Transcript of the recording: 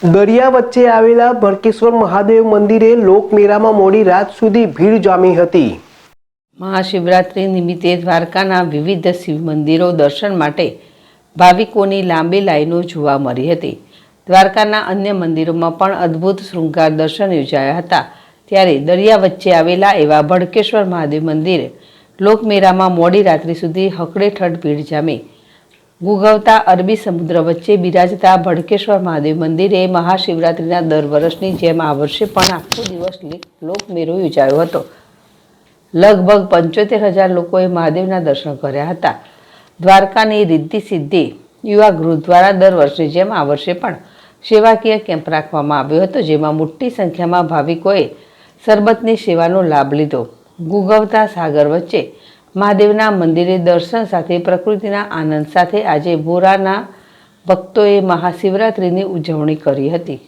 દરિયા વચ્ચે આવેલા ભડકેશ્વર મહાદેવ મંદિરે લોકમેળામાં મોડી રાત સુધી ભીડ જામી હતી। મહાશિવરાત્રિ નિમિત્તે દ્વારકાના વિવિધ શિવ મંદિરો દર્શન માટે ભાવિકોની લાંબી લાઈનો જોવા મળી હતી। દ્વારકાના અન્ય મંદિરોમાં પણ અદ્ભુત શૃંગાર દર્શન યોજાયા હતા। ત્યારે દરિયા વચ્ચે આવેલા એવા ભડકેશ્વર મહાદેવ મંદિરે લોકમેળામાં મોડી રાત્રિ સુધી હકડેઠઠ ભીડ જામી। ગુગવતા અરબી સમુદ્ર વચ્ચે બિરાજતા ભડકેશ્વર મહાદેવ મંદિરે મહાશિવરાત્રિના દર વર્ષની જેમ આ વર્ષે પણ આખો દિવસ લોકમેળો યોજાયો હતો। લગભગ 75,000 લોકોએ મહાદેવના દર્શન કર્યા હતા। દ્વારકાની રિદ્ધિ સિદ્ધિ યુવા ગૃહ દ્વારા દર વર્ષની જેમ આ વર્ષે પણ સેવાકીય કેમ્પ રાખવામાં આવ્યો હતો, જેમાં મોટી સંખ્યામાં ભાવિકોએ સરબતની સેવાનો લાભ લીધો। ગુગવતા સાગર વચ્ચે મહાદેવના મંદિરે દર્શન સાથે પ્રકૃતિના આનંદ સાથે આજે ભોરાના ભક્તોએ મહાશિવરાત્રિની ઉજવણી કરી હતી।